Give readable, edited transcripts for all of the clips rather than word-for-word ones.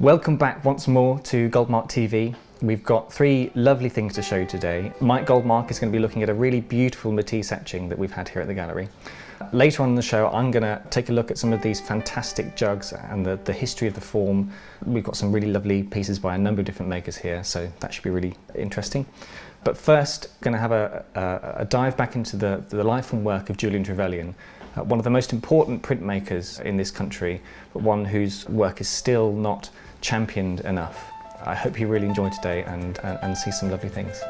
Welcome back once more to Goldmark TV. We've got three lovely things to show you today. Mike Goldmark is going to be looking at a really beautiful Matisse etching that we've had here at the gallery. Later on in the show, I'm going to take a look at some of these fantastic jugs and the history of the form. We've got some really lovely pieces by a number of different makers here, so that should be really interesting. But first, I'm going to have a dive back into the life and work of Julian Trevelyan, one of the most important printmakers in this country, but one whose work is still not championed enough. I hope you really enjoy today and see some lovely things.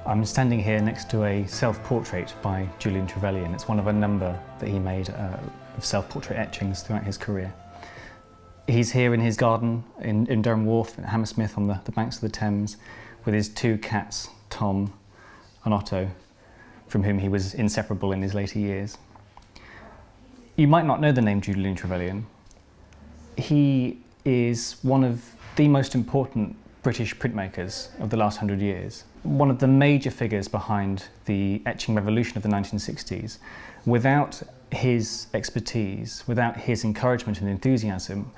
I'm standing here next to a self-portrait by Julian Trevelyan. It's one of a number that he made of self-portrait etchings throughout his career. He's here in his garden in Durham Wharf in Hammersmith on the banks of the Thames with his two cats, Tom and Otto, from whom he was inseparable in his later years. You might not know the name Julian Trevelyan. He is one of the most important British printmakers of the last 100 years. One of the major figures behind the etching revolution of the 1960s. Without his expertise, without his encouragement and enthusiasm,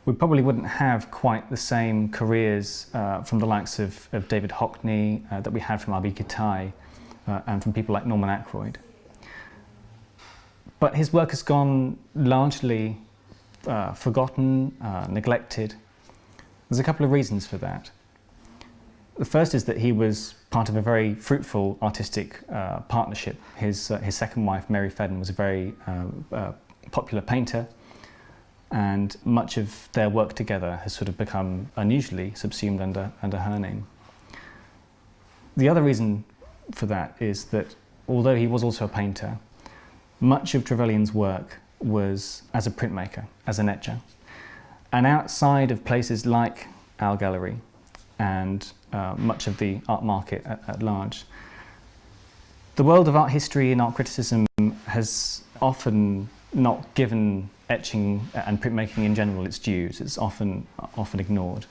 we probably wouldn't have quite the same careers from the likes of David Hockney that we had from R.B. Kitaj and from people like Norman Ackroyd. But his work has gone largely forgotten, neglected. There's a couple of reasons for that. The first is that he was part of a very fruitful artistic partnership. His second wife, Mary Fedden, was a very popular painter, and much of their work together has sort of become unusually subsumed under her name. The other reason for that is that although he was also a painter, much of Trevelyan's work was as a printmaker, as an etcher. And outside of places like our gallery and much of the art market at large, the world of art history and art criticism has often not given etching and printmaking in general its dues. It's often ignored.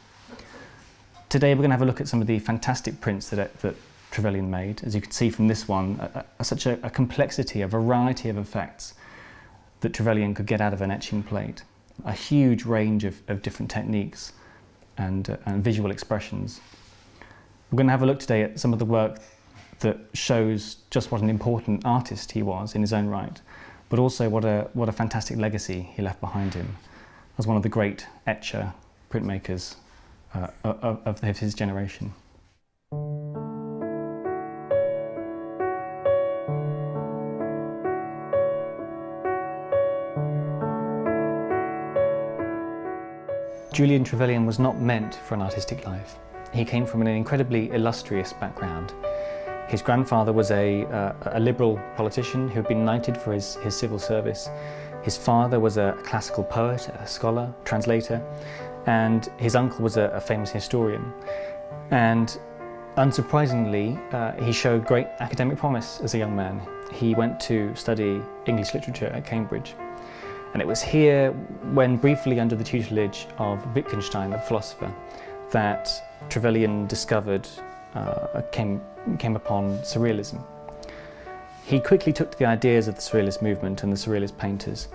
Today we're going to have a look at some of the fantastic prints that Trevelyan made. As you can see from this one, such a complexity, a variety of effects that Trevelyan could get out of an etching plate. A huge range of different techniques and visual expressions. We're going to have a look today at some of the work that shows just what an important artist he was in his own right, but also what a fantastic legacy he left behind him as one of the great etcher printmakers of his generation. Julian Trevelyan was not meant for an artistic life. He came from an incredibly illustrious background. His grandfather was a liberal politician who had been knighted for his civil service. His father was a classical poet, a scholar, translator, and his uncle was a famous historian. And unsurprisingly, he showed great academic promise as a young man. He went to study English literature at Cambridge. And it was here, when briefly under the tutelage of Wittgenstein, the philosopher, that Trevelyan discovered, came upon surrealism. He quickly took to the ideas of the surrealist movement and the surrealist painters,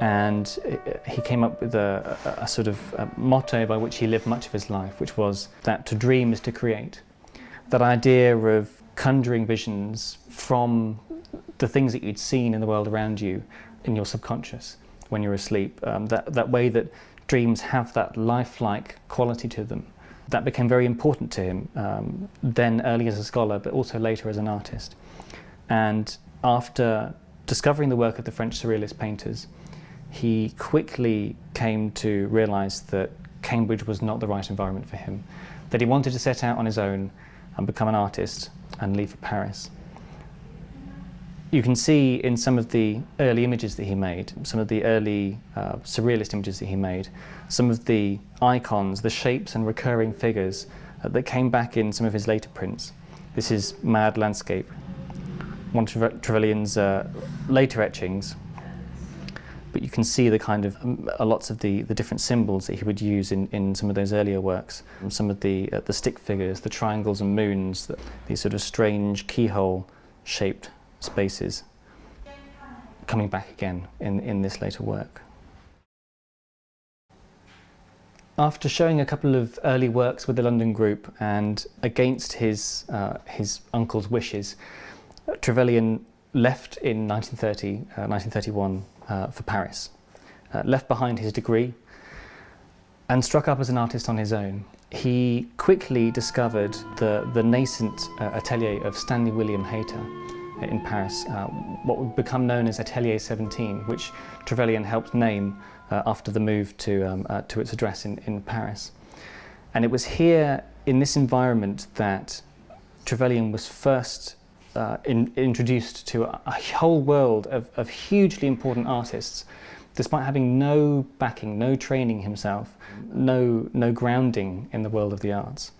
and he came up with a sort of motto by which he lived much of his life, which was that to dream is to create. That idea of conjuring visions from the things that you'd seen in the world around you, in your subconscious, when you're asleep, that way that dreams have that lifelike quality to them. That became very important to him, then early as a scholar, but also later as an artist. And after discovering the work of the French surrealist painters, he quickly came to realise that Cambridge was not the right environment for him, that he wanted to set out on his own and become an artist and leave for Paris. You can see in some of the early images that he made, some of the early surrealist images that he made, some of the icons, the shapes and recurring figures that came back in some of his later prints. This is Mad Landscape, one of Trevelyan's later etchings. But you can see the kind of lots of the different symbols that he would use in some of those earlier works. Some of the stick figures, the triangles and moons, these sort of strange keyhole-shaped spaces coming back again in this later work. After showing a couple of early works with the London group and against his uncle's wishes, Trevelyan left in 1931 for Paris, left behind his degree and struck up as an artist on his own. He quickly discovered the nascent atelier of Stanley William Hayter in Paris, what would become known as Atelier 17, which Trevelyan helped name after the move to its address in Paris. And it was here, in this environment, that Trevelyan was first introduced to a whole world of hugely important artists, despite having no backing, no training himself, no grounding in the world of the arts.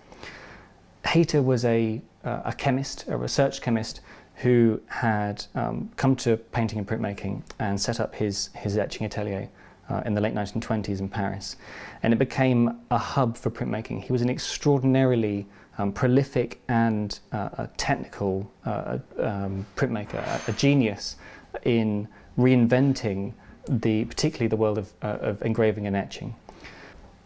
Hayter was a chemist, a research chemist, who had come to painting and printmaking and set up his etching atelier in the late 1920s in Paris. And it became a hub for printmaking. He was an extraordinarily prolific and technical printmaker, a genius in reinventing particularly the world of engraving and etching.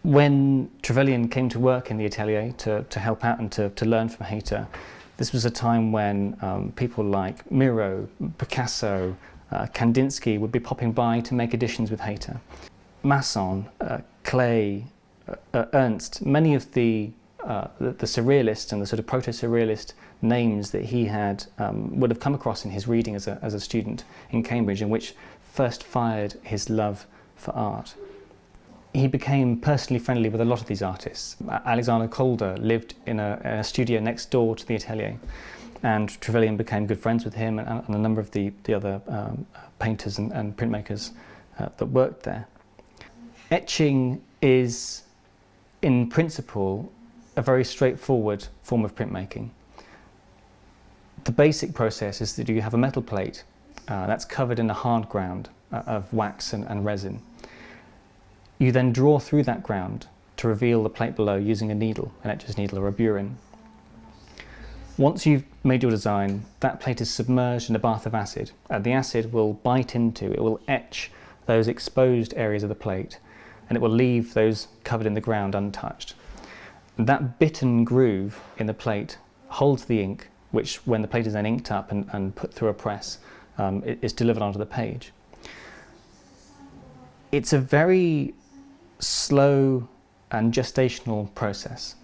When Trevelyan came to work in the atelier to help out and to learn from Hayter, this was a time when people like Miro, Picasso, Kandinsky would be popping by to make editions with Hayter. Masson, Klee, Ernst, many of the surrealist and the sort of proto-surrealist names that he had would have come across in his reading as a student in Cambridge, and which first fired his love for art. He became personally friendly with a lot of these artists. Alexander Calder lived in a studio next door to the atelier, and Trevelyan became good friends with him and a number of the other painters and printmakers that worked there. Etching is, in principle, a very straightforward form of printmaking. The basic process is that you have a metal plate that's covered in a hard ground of wax and resin. You then draw through that ground to reveal the plate below using a needle, an etcher's needle or a burin. Once you've made your design, that plate is submerged in a bath of acid. The acid will bite into, it will etch those exposed areas of the plate, and it will leave those covered in the ground untouched. That bitten groove in the plate holds the ink, which when the plate is then inked up and put through a press, is delivered onto the page. It's a very slow and gestational process.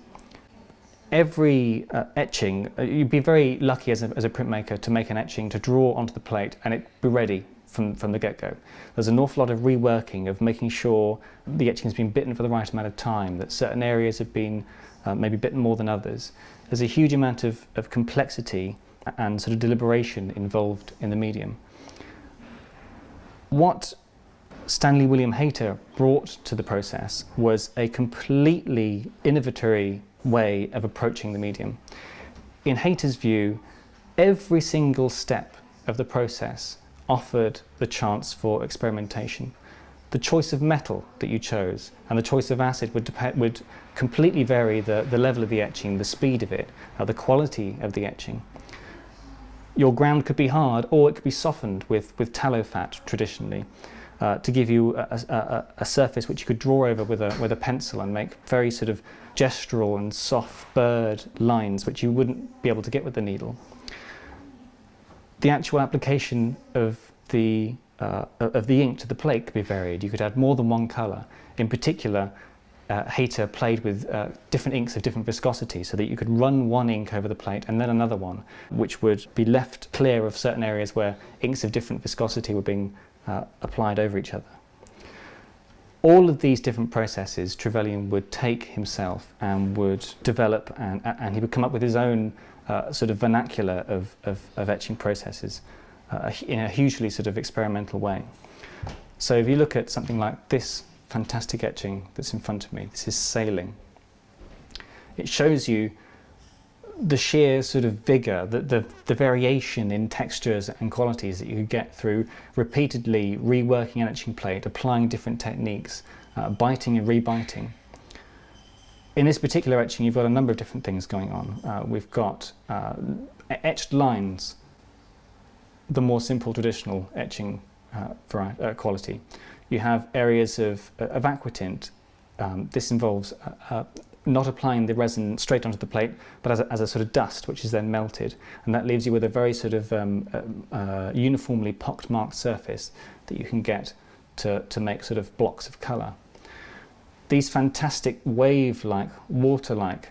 Every etching, you'd be very lucky as a printmaker to make an etching, to draw onto the plate and it be ready from the get-go. There's an awful lot of reworking, of making sure the etching has been bitten for the right amount of time, that certain areas have been maybe bitten more than others. There's a huge amount of complexity and sort of deliberation involved in the medium. What Stanley William Hayter brought to the process was a completely innovatory way of approaching the medium. In Hayter's view, every single step of the process offered the chance for experimentation. The choice of metal that you chose and the choice of acid would completely vary the level of the etching, the speed of it, the quality of the etching. Your ground could be hard or it could be softened with tallow fat traditionally, to give you a surface which you could draw over with a pencil and make very sort of gestural and soft bird lines which you wouldn't be able to get with the needle. The actual application of the ink to the plate could be varied. You could add more than one colour. In particular, Hayter played with different inks of different viscosity so that you could run one ink over the plate and then another one, which would be left clear of certain areas where inks of different viscosity were being applied over each other. All of these different processes Trevelyan would take himself and would develop, and he would come up with his own sort of vernacular of etching processes in a hugely sort of experimental way. So if you look at something like this fantastic etching that's in front of me, this is Sailing. It shows you the sheer sort of vigour, the variation in textures and qualities that you could get through repeatedly reworking an etching plate, applying different techniques, biting and rebiting. In this particular etching, you've got a number of different things going on. We've got etched lines, the more simple traditional etching quality. You have areas of aquatint. This involves not applying the resin straight onto the plate, but as a sort of dust, which is then melted, and that leaves you with a very sort of uniformly pockmarked surface that you can get to make sort of blocks of colour. These fantastic wave-like, water-like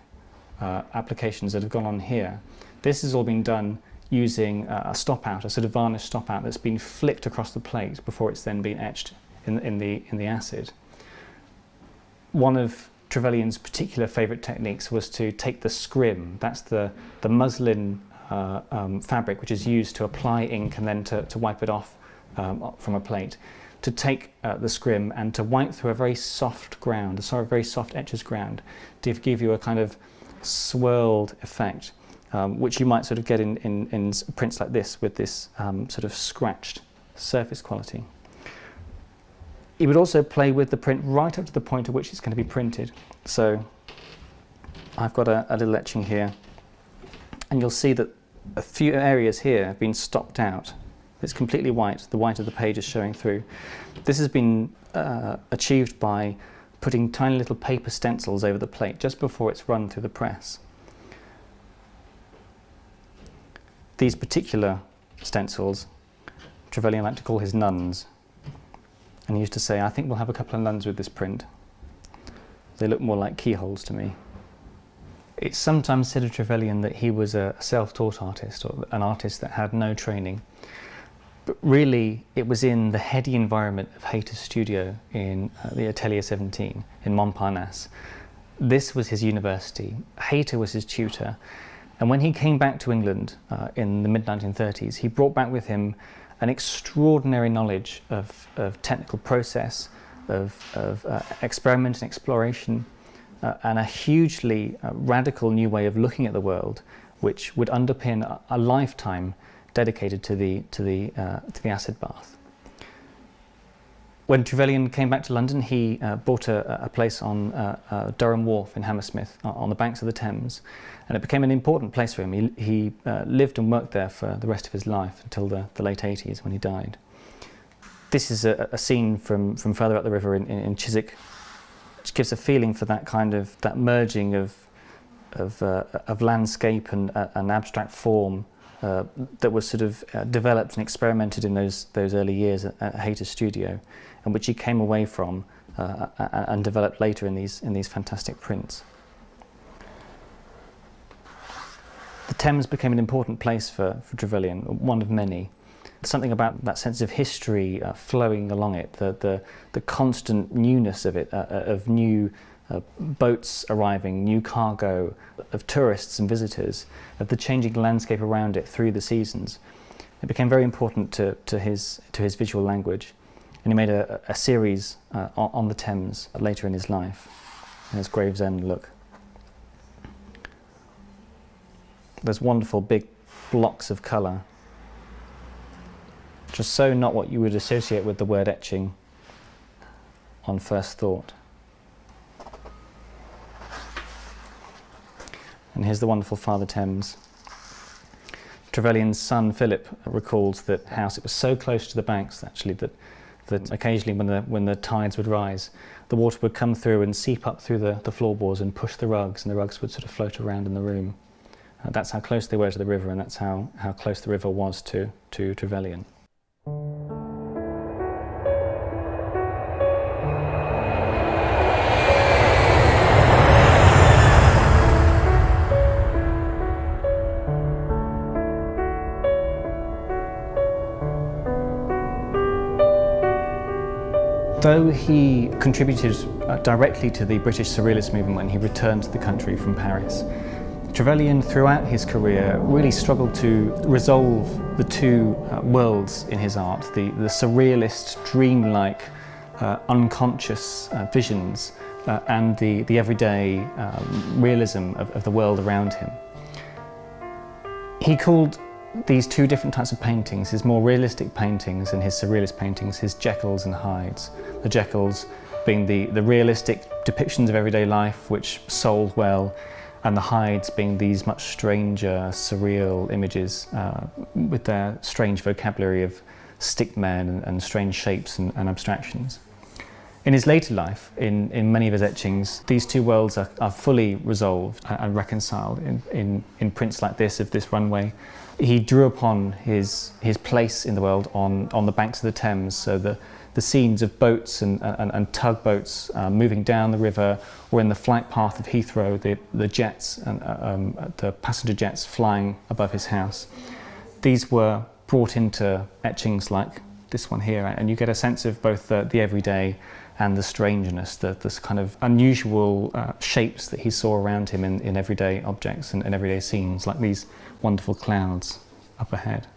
applications that have gone on here, this has all been done using a stop-out, a sort of varnish stop-out that's been flicked across the plate before it's then been etched in the acid. One of Trevelyan's particular favourite techniques was to take the scrim, that's the muslin fabric which is used to apply ink and then to wipe it off from a plate, to take the scrim and to wipe through a very soft ground, a very soft etcher's ground, to give you a kind of swirled effect, which you might sort of get in prints like this with this sort of scratched surface quality. He would also play with the print right up to the point at which it's going to be printed. So I've got a little etching here, and you'll see that a few areas here have been stopped out. It's completely white, the white of the page is showing through. This has been achieved by putting tiny little paper stencils over the plate just before it's run through the press. These particular stencils, Trevelyan liked to call his nuns. And he used to say, I think we'll have a couple of nuns with this print. They look more like keyholes to me. It's sometimes said of Trevelyan that he was a self-taught artist, or an artist that had no training. But really, it was in the heady environment of Hayter's studio in the Atelier 17 in Montparnasse. This was his university. Hayter was his tutor. And when he came back to England in the mid-1930s, he brought back with him an extraordinary knowledge of technical process, of experiment and exploration, and a hugely radical new way of looking at the world, which would underpin a lifetime dedicated to the acid bath. When Trevelyan came back to London, he bought a place on Durham Wharf in Hammersmith, on the banks of the Thames, and it became an important place for him. He lived and worked there for the rest of his life until the late 80s when he died. This is a scene from further up the river in Chiswick, which gives a feeling for that kind of that merging of landscape and abstract form that was sort of developed and experimented in those early years at Hayter's studio, and which he came away from and developed later in these fantastic prints. The Thames became an important place for Trevelyan, one of many. Something about that sense of history flowing along it, the constant newness of it, of new boats arriving, new cargo, of tourists and visitors, of the changing landscape around it through the seasons. It became very important to his visual language, and he made a series on the Thames later in his life, in his Gravesend look. Those wonderful big blocks of colour, just so not what you would associate with the word etching on first thought. And here's the wonderful Father Thames. Trevelyan's son Philip recalls that house. It was so close to the banks actually that occasionally when the tides would rise, the water would come through and seep up through the floorboards and push the rugs, and the rugs would sort of float around in the room. That's how close they were to the river, and that's how close the river was to Trevelyan. Though he contributed directly to the British Surrealist movement when he returned to the country from Paris, Trevelyan, throughout his career, really struggled to resolve the two worlds in his art, the surrealist, dreamlike, unconscious visions and the everyday realism of the world around him. He called these two different types of paintings, his more realistic paintings and his surrealist paintings, his Jekylls and Hydes. The Jekylls being the realistic depictions of everyday life which sold well, and the Hydes being these much stranger, surreal images with their strange vocabulary of stickmen and strange shapes and abstractions. In his later life, in many of his etchings, these two worlds are fully resolved and reconciled in prints like this, of this runway. He drew upon his place in the world on the banks of the Thames, so the scenes of boats and tugboats moving down the river, or in the flight path of Heathrow, the jets and the passenger jets flying above his house. These were brought into etchings like this one here, and you get a sense of both the everyday and the strangeness, this kind of unusual shapes that he saw around him in everyday objects and everyday scenes, like these wonderful clouds up ahead.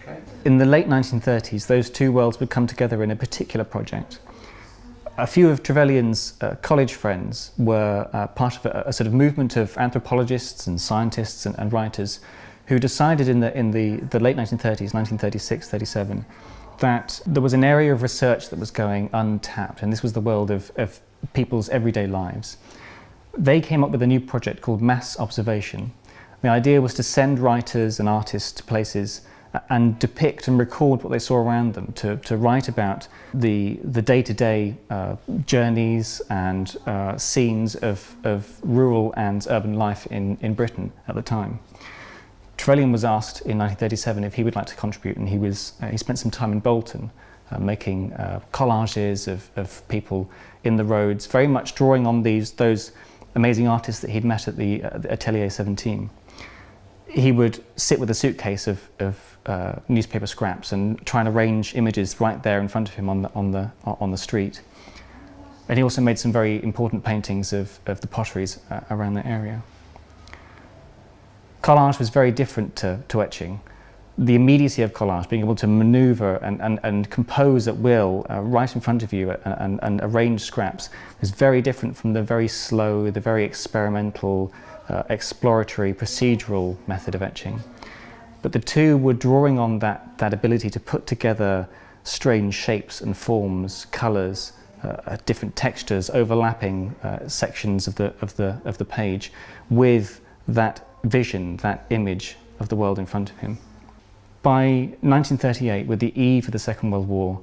Okay. In the late 1930s, those two worlds would come together in a particular project. A few of Trevelyan's college friends were part of a sort of movement of anthropologists and scientists and writers who decided in the late 1930s, 1936, 37, that there was an area of research that was going untapped, and this was the world of people's everyday lives. They came up with a new project called mass observation. The idea was to send writers and artists to places and depict and record what they saw around them, to write about the day-to-day journeys and scenes of rural and urban life in Britain at the time. Trevelyan was asked in 1937 if he would like to contribute, and he spent some time in Bolton making collages of people in the roads, very much drawing on those amazing artists that he'd met at the Atelier 17. He would sit with a suitcase of newspaper scraps and try and arrange images right there in front of him on the street. And he also made some very important paintings of the potteries around the area. Collage was very different to etching. The immediacy of collage, being able to maneuver and compose at will right in front of you and arrange scraps, is very different from the very slow, the very experimental, exploratory, procedural method of etching. But the two were drawing on that ability to put together strange shapes and forms, colours, different textures, overlapping sections of the page, with that vision, that image of the world in front of him. By 1938, with the eve of the Second World War,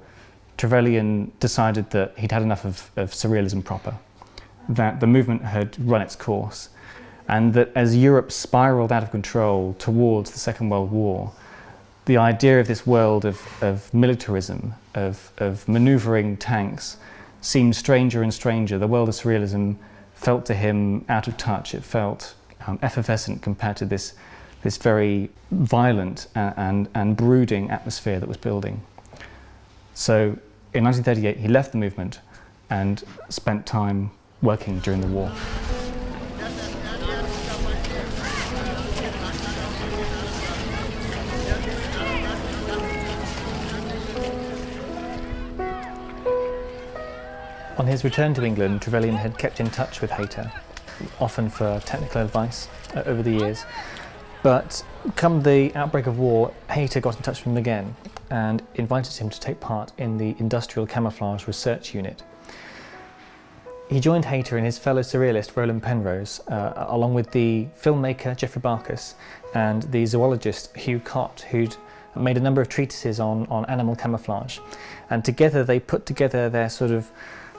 Trevelyan decided that he'd had enough of surrealism proper, that the movement had run its course, and that as Europe spiraled out of control towards the Second World War, the idea of this world of militarism, of manoeuvring tanks, seemed stranger and stranger. The world of surrealism felt to him out of touch. It felt effervescent compared to this very violent and brooding atmosphere that was building. So in 1938 he left the movement and spent time working during the war. On his return to England, Trevelyan had kept in touch with Hayter, often for technical advice over the years. But come the outbreak of war, Hayter got in touch with him again and invited him to take part in the Industrial Camouflage Research Unit. He joined Hayter and his fellow surrealist Roland Penrose, along with the filmmaker Geoffrey Barkas and the zoologist Hugh Cott, who'd made a number of treatises on animal camouflage. And together they put together their sort of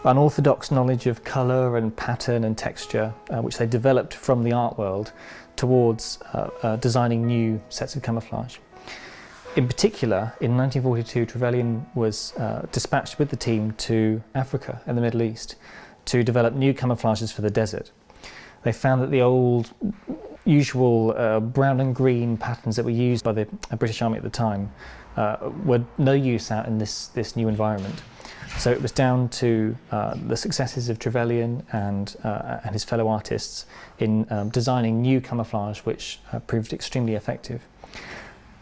unorthodox knowledge of colour and pattern and texture, which they developed from the art world, towards designing new sets of camouflage. In particular, in 1942, Trevelyan was dispatched with the team to Africa and the Middle East to develop new camouflages for the desert. They found that the old, usual brown and green patterns that were used by the British Army at the time were no use out in this new environment. So it was down to the successes of Trevelyan and his fellow artists in designing new camouflage which proved extremely effective.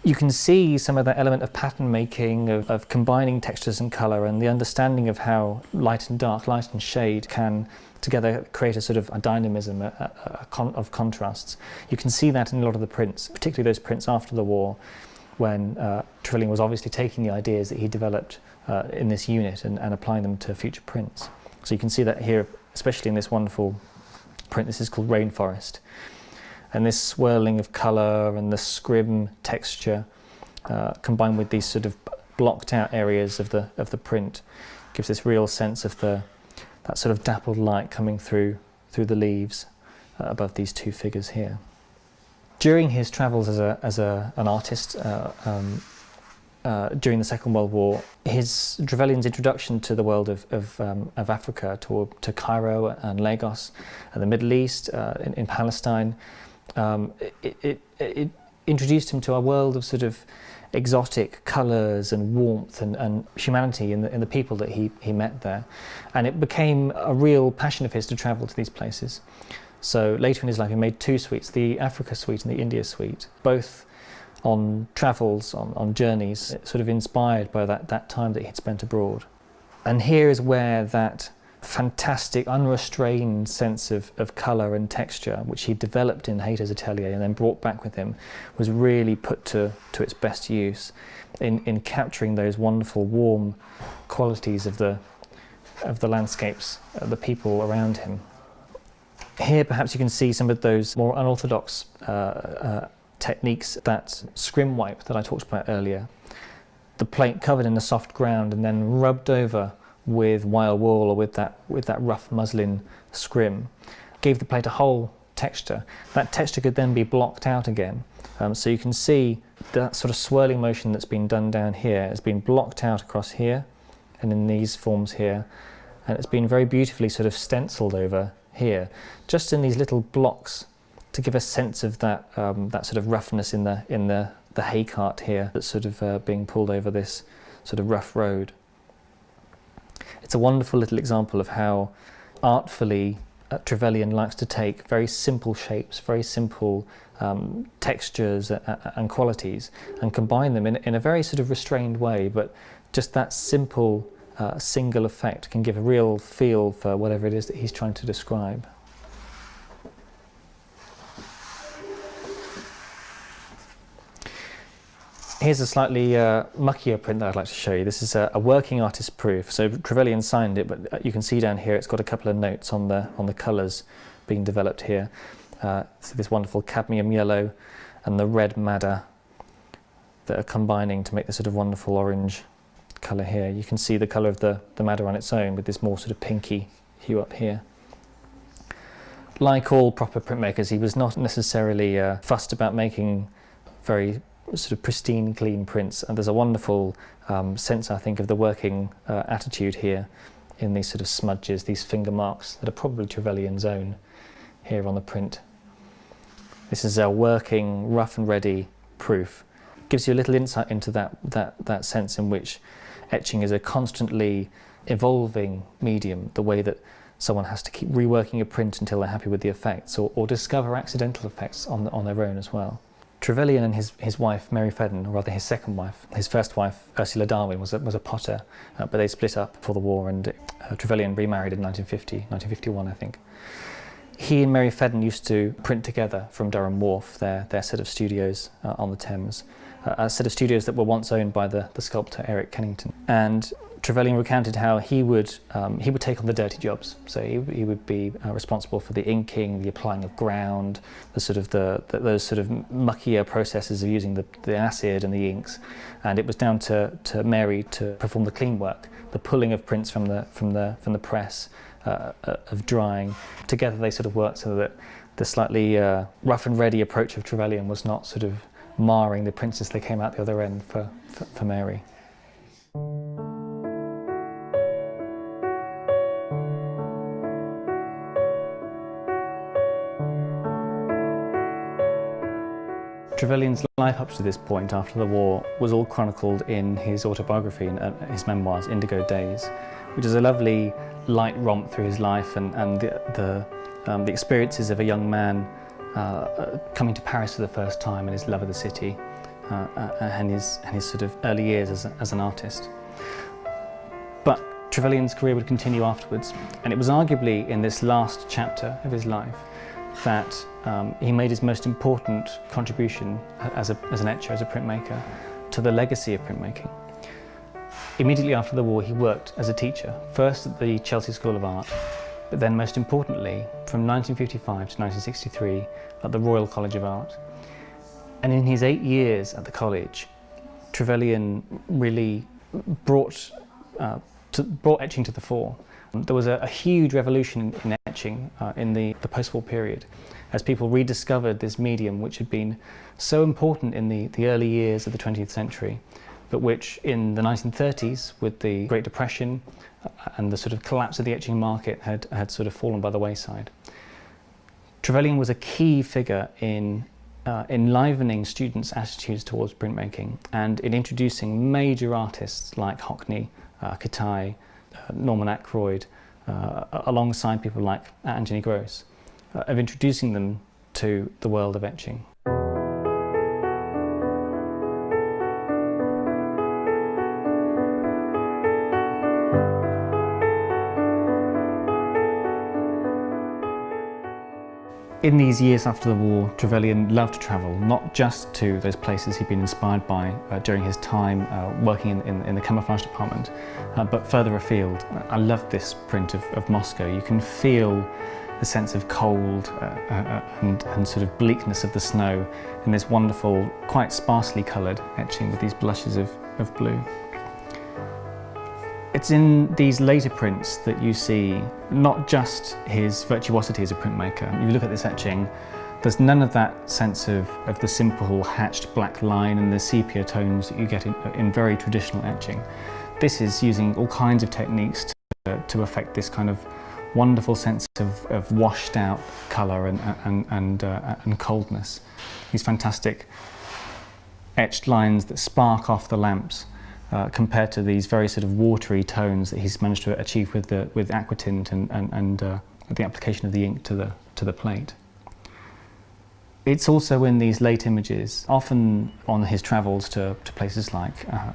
You can see some of that element of pattern making, of combining textures and colour, and the understanding of how light and dark, light and shade can together create a sort of a dynamism of contrasts. You can see that in a lot of the prints, particularly those prints after the war, when Trevelyan was obviously taking the ideas that he developed in this unit and applying them to future prints. So you can see that here, especially in this wonderful print. This is called Rainforest. And this swirling of colour and the scrim texture combined with these sort of blocked out areas of the print gives this real sense of that sort of dappled light coming through the leaves above these two figures here. During his travels as an artist during the Second World War, Trevelyan's introduction to the world of Africa, to Cairo and Lagos and the Middle East, in Palestine, it introduced him to a world of sort of exotic colours and warmth and humanity in the people that he met there. And it became a real passion of his to travel to these places. So later in his life he made two suites, the Africa suite and the India suite, both on travels, on journeys, sort of inspired by that time that he'd spent abroad. And here is where that fantastic, unrestrained sense of colour and texture, which he developed in Hayter's atelier and then brought back with him, was really put to its best use in capturing those wonderful, warm qualities of the landscapes, the people around him. Here, perhaps you can see some of those more unorthodox techniques, that scrim wipe that I talked about earlier. The plate covered in the soft ground and then rubbed over with wire wool or with that rough muslin scrim gave the plate a whole texture. That texture could then be blocked out again. So you can see that sort of swirling motion that's been done down here has been blocked out across here and in these forms here, and it's been very beautifully sort of stenciled over here, just in these little blocks to give a sense of that sort of roughness in the hay cart here that's sort of being pulled over this sort of rough road. It's a wonderful little example of how artfully Trevelyan likes to take very simple shapes, very simple textures and qualities, and combine them in a very sort of restrained way, but just that simple single effect can give a real feel for whatever it is that he's trying to describe. Here's a slightly muckier print that I'd like to show you. This is a working artist proof. So Trevelyan signed it, but you can see down here it's got a couple of notes on the colours being developed here. So this wonderful cadmium yellow and the red madder that are combining to make this sort of wonderful orange colour here. You can see the colour of the madder on its own with this more sort of pinky hue up here. Like all proper printmakers, he was not necessarily fussed about making very sort of pristine, clean prints, and there's a wonderful sense, I think, of the working attitude here in these sort of smudges, these finger marks that are probably Trevelyan's own here on the print. This is a working, rough and ready proof. Gives you a little insight into that sense in which etching is a constantly evolving medium, the way that someone has to keep reworking a print until they're happy with the effects, or discover accidental effects on their own as well. Trevelyan and his wife Mary Fedden, or rather his second wife, his first wife Ursula Darwin was a potter, but they split up before the war, and Trevelyan remarried in 1951 I think. He and Mary Fedden used to print together from Durham Wharf, their set of studios on the Thames, a set of studios that were once owned by the sculptor Eric Kennington. And Trevelyan recounted how he would take on the dirty jobs. So he would be responsible for the inking, the applying of ground, those sort of muckier processes of using the acid and the inks. And it was down to Mary to perform the clean work, the pulling of prints from the press, of drying. Together they sort of worked so that the slightly rough and ready approach of Trevelyan was not sort of marring the prints as they came out the other end for Mary. Trevelyan's life up to this point, after the war, was all chronicled in his autobiography and his memoirs, Indigo Days, which is a lovely light romp through his life and the experiences of a young man coming to Paris for the first time and his love of the city and his sort of early years as an artist. But Trevelyan's career would continue afterwards, and it was arguably in this last chapter of his life that he made his most important contribution as an etcher, as a printmaker, to the legacy of printmaking. Immediately after the war, he worked as a teacher, first at the Chelsea School of Art, but then most importantly, from 1955 to 1963, at the Royal College of Art. And in his 8 years at the college, Trevelyan really brought etching to the fore. There was a huge revolution in etching in the post-war period, as people rediscovered this medium which had been so important in the early years of the 20th century, but which in the 1930s, with the Great Depression and the sort of collapse of the etching market, had sort of fallen by the wayside. Trevelyan was a key figure in enlivening students' attitudes towards printmaking and in introducing major artists like Hockney, Kitaj, Norman Ackroyd, alongside people like Anthony Gross, of introducing them to the world of etching. In these years after the war, Trevelyan loved to travel, not just to those places he'd been inspired by during his time working in the camouflage department, but further afield. I loved this print of Moscow. You can feel the sense of cold and sort of bleakness of the snow in this wonderful, quite sparsely coloured etching with these blushes of blue. It's in these later prints that you see not just his virtuosity as a printmaker. You look at this etching, there's none of that sense of the simple hatched black line and the sepia tones that you get in very traditional etching. This is using all kinds of techniques to affect this kind of wonderful sense of washed out colour and coldness. These fantastic etched lines that spark off the lamps. Compared to these very sort of watery tones that he's managed to achieve with aquatint and the application of the ink to the plate. It's also in these late images, often on his travels to places like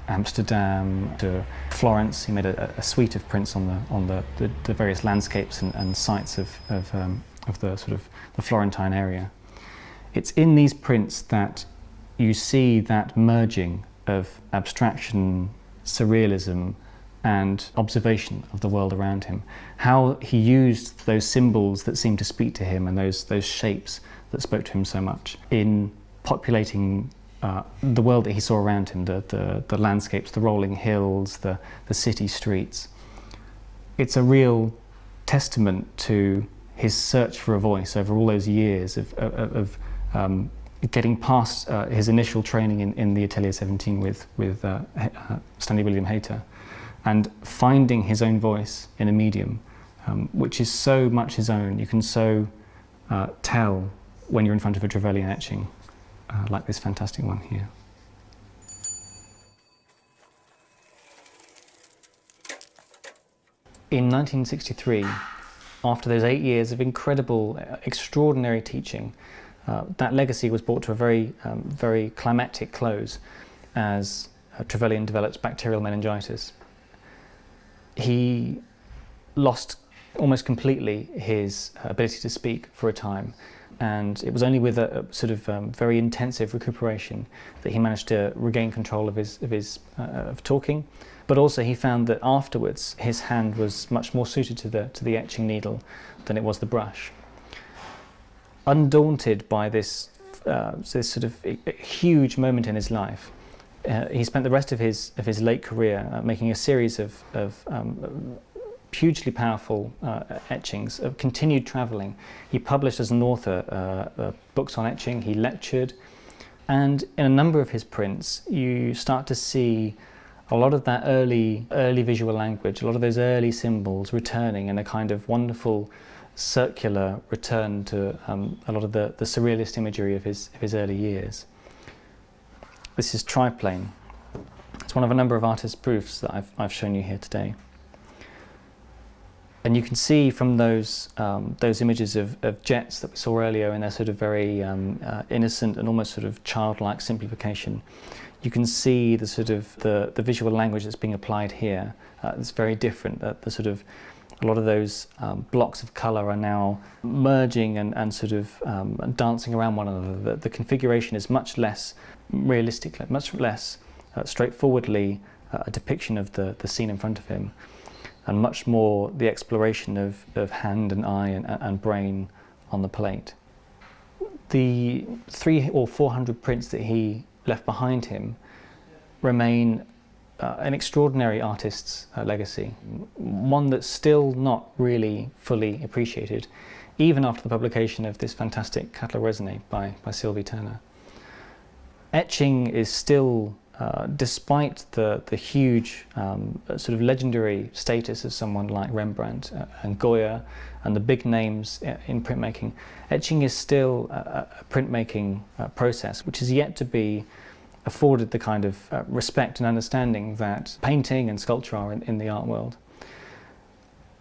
Amsterdam, to Florence. He made a suite of prints on the various landscapes and sites of the sort of the Florentine area. It's in these prints that you see that merging of abstraction, surrealism, and observation of the world around him. How he used those symbols that seemed to speak to him and those shapes that spoke to him so much in populating the world that he saw around him, the landscapes, the rolling hills, the city streets. It's a real testament to his search for a voice over all those years of getting past his initial training in the Atelier 17 with Stanley William Hayter, and finding his own voice in a medium which is so much his own. You can so tell when you're in front of a Trevelyan etching, like this fantastic one here. In 1963, after those 8 years of incredible, extraordinary teaching, that legacy was brought to a very climactic close as Trevelyan developed bacterial meningitis. He lost almost completely his ability to speak for a time, and it was only with a sort of very intensive recuperation that he managed to regain control of talking. But also he found that afterwards his hand was much more suited to the etching needle than it was the brush. Undaunted by this sort of huge moment in his life, he spent the rest of his late career making a series of hugely powerful etchings, continued travelling. He published as an author books on etching, he lectured, and in a number of his prints you start to see a lot of that early visual language, a lot of those early symbols returning in a kind of wonderful circular return to a lot of the surrealist imagery of his early years. This is triplane. It's one of a number of artist proofs that I've shown you here today. And you can see from those images of jets that we saw earlier in their sort of very innocent and almost sort of childlike simplification, you can see the sort of the visual language that's being applied here. It's very different. The sort of a lot of those blocks of colour are now merging and sort of dancing around one another. The configuration is much less realistic, much less straightforwardly a depiction of the scene in front of him, and much more the exploration of hand and eye and brain on the plate. The 300 or 400 prints that he left behind him remain an extraordinary artist's legacy, one that's still not really fully appreciated, even after the publication of this fantastic Catalogue Raisonné by Sylvie Turner. Etching is still, despite the huge sort of legendary status of someone like Rembrandt and Goya and the big names in printmaking, etching is still a printmaking process which is yet to be afforded the kind of respect and understanding that painting and sculpture are in the art world.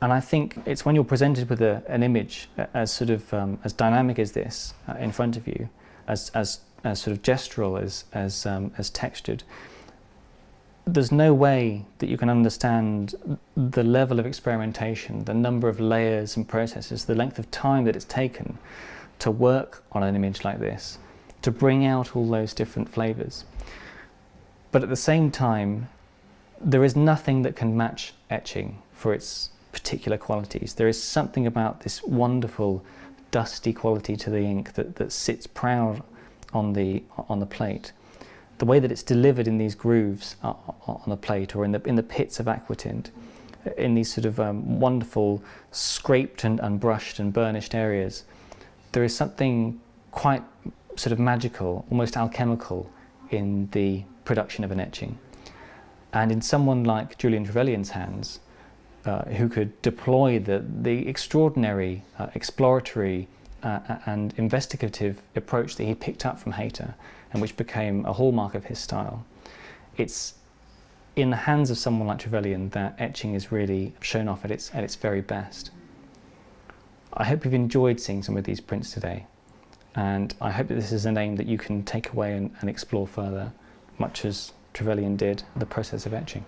And I think it's when you're presented with an image as sort of as dynamic as this in front of you, as sort of gestural as textured, there's no way that you can understand the level of experimentation, the number of layers and processes, the length of time that it's taken to work on an image like this, to bring out all those different flavours. But at the same time, there is nothing that can match etching for its particular qualities. There is something about this wonderful dusty quality to the ink that sits proud on the plate. The way that it's delivered in these grooves on the plate, or in the pits of aquatint, in these sort of wonderful scraped and brushed and burnished areas, there is something quite sort of magical, almost alchemical, in the production of an etching. And in someone like Julian Trevelyan's hands, who could deploy the extraordinary exploratory and investigative approach that he picked up from Hayter, and which became a hallmark of his style, it's in the hands of someone like Trevelyan that etching is really shown off at its very best. I hope you've enjoyed seeing some of these prints today, and I hope that this is a name that you can take away and explore further, much as Trevelyan did the process of etching.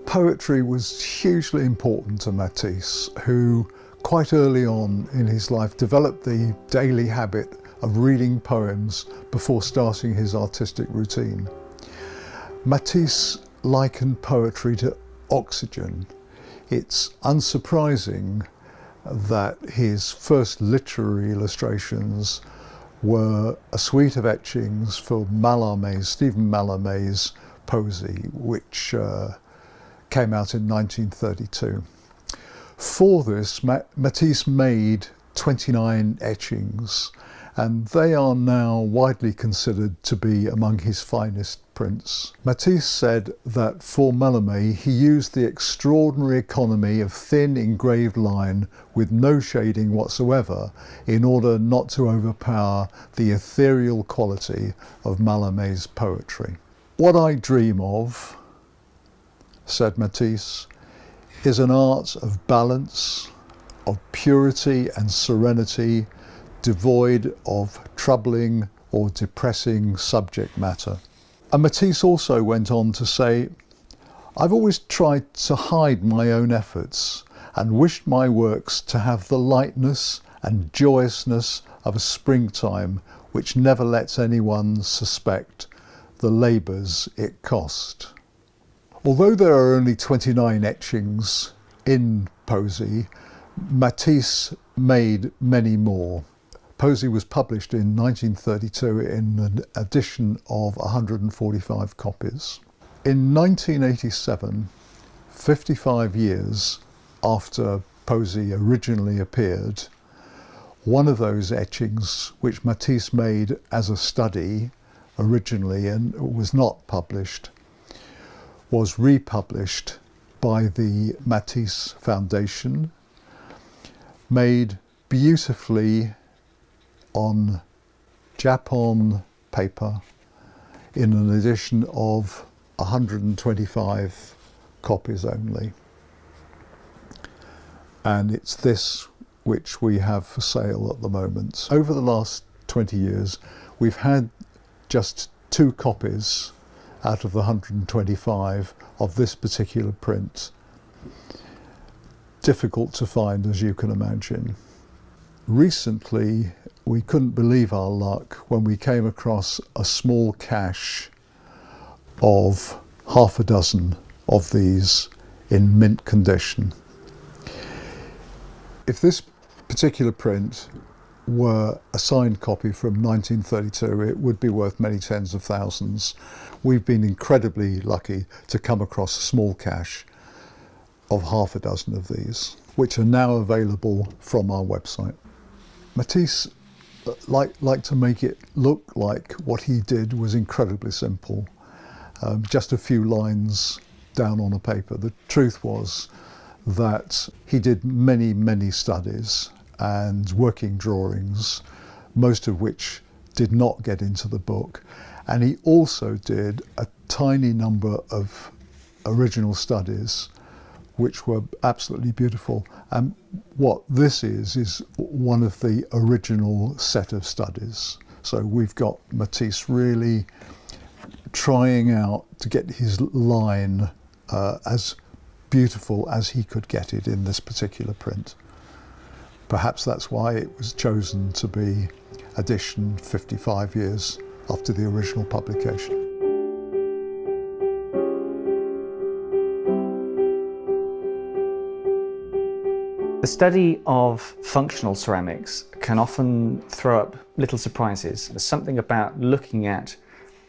Poetry was hugely important to Matisse, who quite early on in his life developed the daily habit of reading poems before starting his artistic routine. Matisse likened poetry to oxygen. It's unsurprising that his first literary illustrations were a suite of etchings for Stephen Mallarmé's Posy, which came out in 1932. For this, Matisse made 29 etchings, and they are now widely considered to be among his finest prints. Matisse said that for Mallarmé he used the extraordinary economy of thin engraved line with no shading whatsoever in order not to overpower the ethereal quality of Mallarmé's poetry. "What I dream of," said Matisse, "is an art of balance, of purity and serenity, devoid of troubling or depressing subject matter." And Matisse also went on to say, "I've always tried to hide my own efforts and wished my works to have the lightness and joyousness of a springtime which never lets anyone suspect the labours it cost." Although there are only 29 etchings in Posy, Matisse made many more. Posy was published in 1932 in an edition of 145 copies. In 1987, 55 years after Posy originally appeared, one of those etchings, which Matisse made as a study originally and was not published, was republished by the Matisse Foundation, made beautifully on Japon paper in an edition of 125 copies only. And it's this which we have for sale at the moment. Over the last 20 years, we've had just 2 copies out of the 125 of this particular print. Difficult to find, as you can imagine. Recently, we couldn't believe our luck when we came across a small cache of half a dozen of these in mint condition. If this particular print were a signed copy from 1932, it would be worth many tens of thousands. We've been incredibly lucky to come across a small cache of half a dozen of these, which are now available from our website. Matisse liked to make it look like what he did was incredibly simple. Just a few lines down on a paper. The truth was that he did many studies and working drawings, most of which did not get into the book. And he also did a tiny number of original studies which were absolutely beautiful. And what this is one of the original set of studies. So we've got Matisse really trying out to get his line as beautiful as he could get it in this particular print. Perhaps that's why it was chosen to be edition 55 years after the original publication. The study of functional ceramics can often throw up little surprises. There's something about looking at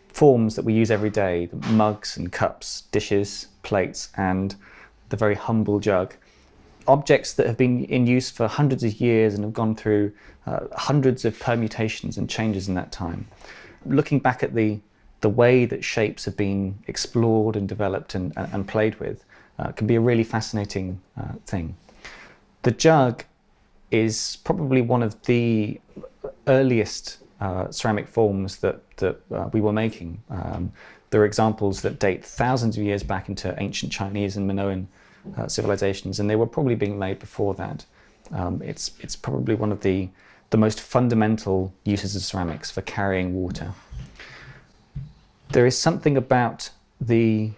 forms that we use every day, mugs and cups, dishes, plates, and the very humble jug. Objects that have been in use for hundreds of years and have gone through hundreds of permutations and changes in that time. Looking back at the way that shapes have been explored and developed and played with can be a really fascinating thing. The jug is probably one of the earliest ceramic forms that we were making. There are examples that date thousands of years back into ancient Chinese and Minoan civilizations, and they were probably being made before that. It's probably one of the most fundamental uses of ceramics for carrying water. There is something about the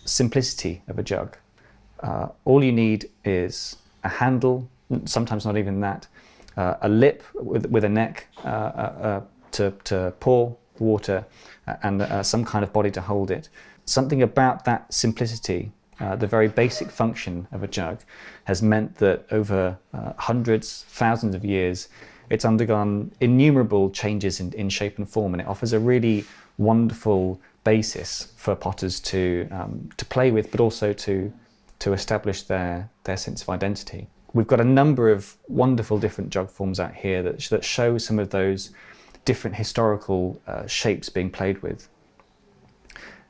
simplicity of a jug. All you need is a handle, sometimes not even that, a lip with a neck to pour water, and some kind of body to hold it. Something about that simplicity, the very basic function of a jug, has meant that over hundreds, thousands of years, it's undergone innumerable changes in shape and form, and it offers a really wonderful basis for potters to play with, but also to establish their sense of identity. We've got a number of wonderful different jug forms out here that show some of those different historical shapes being played with.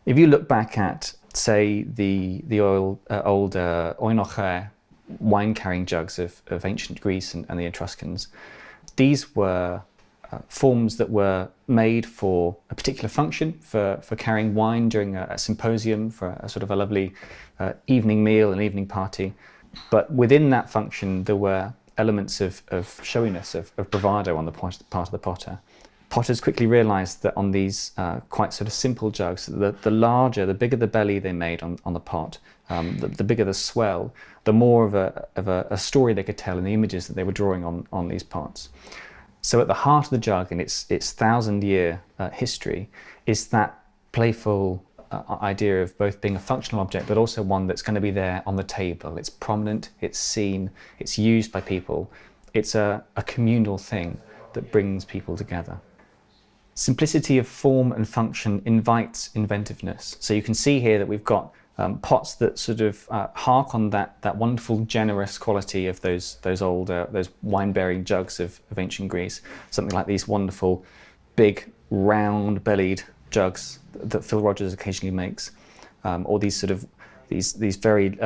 If you look back at, say, the old oinoche wine-carrying jugs of ancient Greece and the Etruscans, these were forms that were made for a particular function, for carrying wine during a symposium, for a sort of a lovely evening meal, an evening party. But within that function, there were elements of showiness, of bravado on the part of the potter. Potters quickly realized that on these quite sort of simple jugs, the bigger the belly they made on the pot, the bigger the swell, the more of a story they could tell in the images that they were drawing on these pots. So at the heart of the jug, in its 1,000-year history, is that playful idea of both being a functional object, but also one that's going to be there on the table. It's prominent, it's seen, it's used by people. It's a communal thing that brings people together. Simplicity of form and function invites inventiveness. So you can see here that we've got pots that sort of hark on that wonderful generous quality of those old those wine-bearing jugs of ancient Greece. Something like these wonderful, big, round-bellied jugs that Phil Rogers occasionally makes, or these sort of these very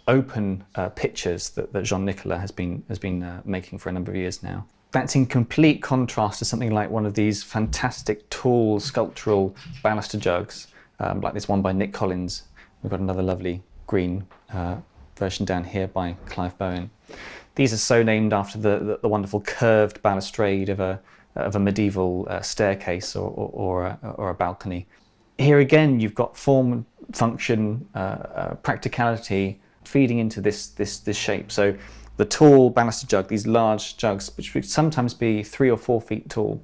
open pitchers that Jean Nicolas has been making for a number of years now. That's in complete contrast to something like one of these fantastic, tall, sculptural baluster jugs, like this one by Nick Collins. We've got another lovely green version down here by Clive Bowen. These are so named after the wonderful curved balustrade of a medieval staircase or a balcony. Here again, you've got form, function, practicality feeding into this shape. So the tall baluster jug, these large jugs, which would sometimes be 3 or 4 feet tall,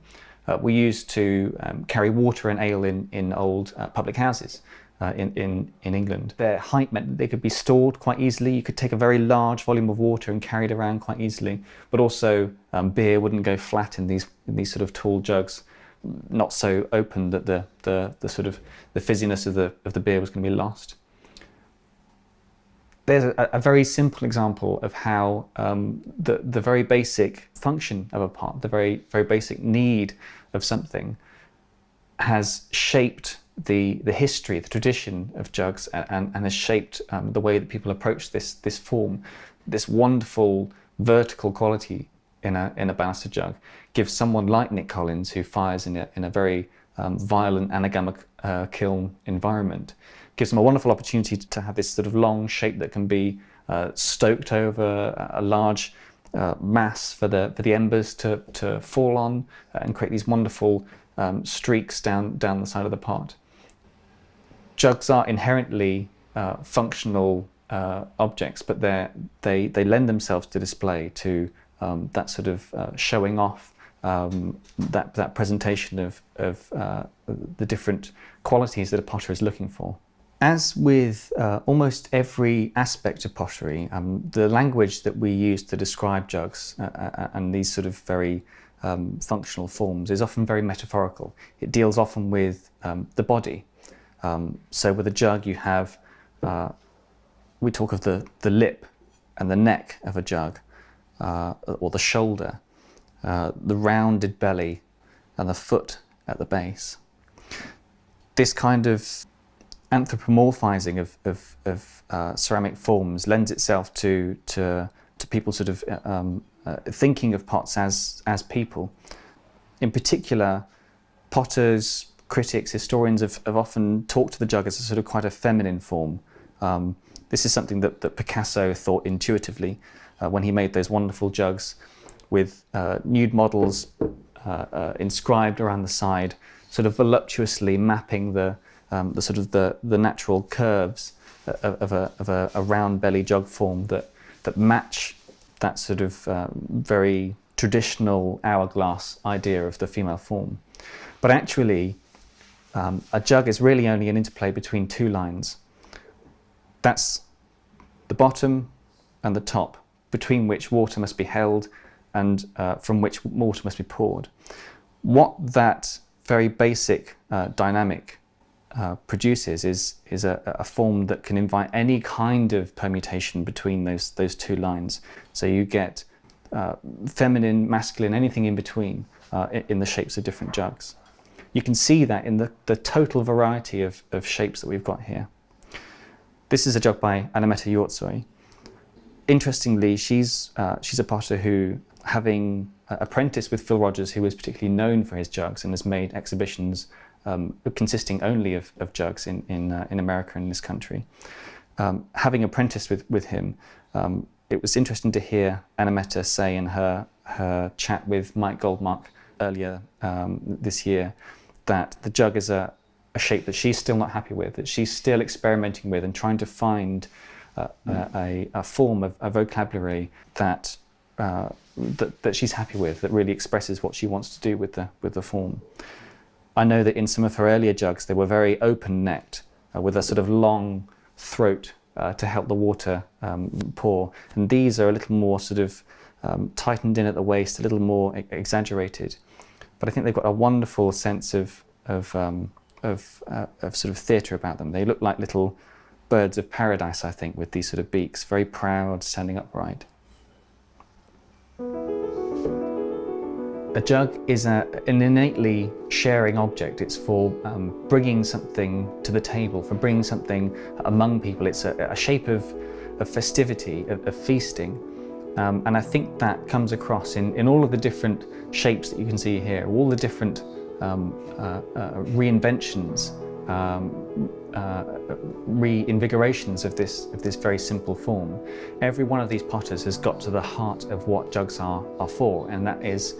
were used to carry water and ale in old public houses in England. Their height meant that they could be stored quite easily. You could take a very large volume of water and carry it around quite easily, but also beer wouldn't go flat in these sort of tall jugs, not so open that the sort of the fizziness of the beer was going to be lost. There's a very simple example of how the very basic function of a pot, the very basic need of something, has shaped the history, the tradition of jugs, and has shaped the way that people approach this form. This wonderful vertical quality in a baluster jug gives someone like Nick Collins, who fires in a very violent anagamic kiln environment, gives them a wonderful opportunity to have this sort of long shape that can be stoked over a large mass for the embers to fall on and create these wonderful streaks down the side of the pot. Jugs are inherently functional objects, but they lend themselves to display, to that sort of showing off, that presentation of the different qualities that a potter is looking for. As with almost every aspect of pottery, the language that we use to describe jugs and these sort of very functional forms is often very metaphorical. It deals often with the body. So with a jug you have, we talk of the lip and the neck of a jug, or the shoulder, the rounded belly and the foot at the base. This kind of anthropomorphizing of ceramic forms lends itself to people sort of thinking of pots as people. In particular, potters, critics, historians have often talked to the jug as a sort of quite a feminine form. This is something that Picasso thought intuitively when he made those wonderful jugs with nude models inscribed around the side, sort of voluptuously mapping the sort of the natural curves of a round belly jug form that match that sort of very traditional hourglass idea of the female form. But actually, a jug is really only an interplay between 2 lines. That's the bottom and the top, between which water must be held and from which water must be poured. What that very basic dynamic produces is a form that can invite any kind of permutation between those 2 lines. So you get feminine, masculine, anything in between in the shapes of different jugs. You can see that in the total variety of shapes that we've got here. This is a jug by Anameta Yortsoy. Interestingly, she's a potter who, having apprenticed with Phil Rogers, who was particularly known for his jugs and has made exhibitions consisting only of jugs in America and in this country. Having apprenticed with him, it was interesting to hear Anameta say in her chat with Mike Goldmark earlier this year that the jug is a shape that she's still not happy with, that she's still experimenting with and trying to find a form of a vocabulary that she's happy with, that really expresses what she wants to do with the form. I know that in some of her earlier jugs they were very open-necked with a sort of long throat to help the water pour, and these are a little more sort of tightened in at the waist, a little more exaggerated. But I think they've got a wonderful sense of sort of theatre about them. They look like little birds of paradise, I think, with these sort of beaks, very proud, standing upright. A jug is an innately sharing object. It's for bringing something to the table, for bringing something among people. It's a shape of festivity, of feasting. And I think that comes across in all of the different shapes that you can see here, all the different reinventions, reinvigorations of this very simple form. Every one of these potters has got to the heart of what jugs are for, and that is,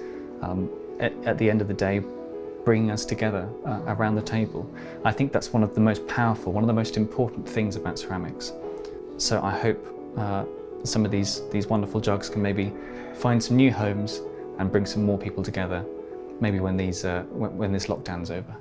at the end of the day, bringing us together around the table. I think that's one of the most powerful, one of the most important things about ceramics. So I hope some of these wonderful jugs can maybe find some new homes and bring some more people together, maybe when this lockdown's over.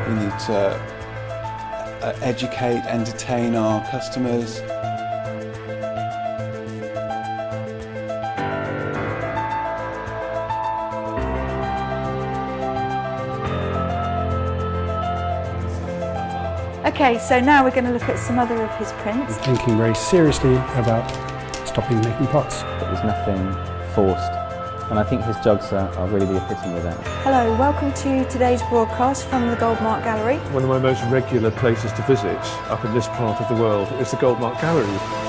We need to educate, entertain our customers. Okay, so now we're going to look at some other of his prints. I'm thinking very seriously about stopping making pots. There's nothing forced, and I think his jugs are really the epitome of that. Hello, welcome to today's broadcast from the Goldmark Gallery. One of my most regular places to visit up in this part of the world is the Goldmark Gallery.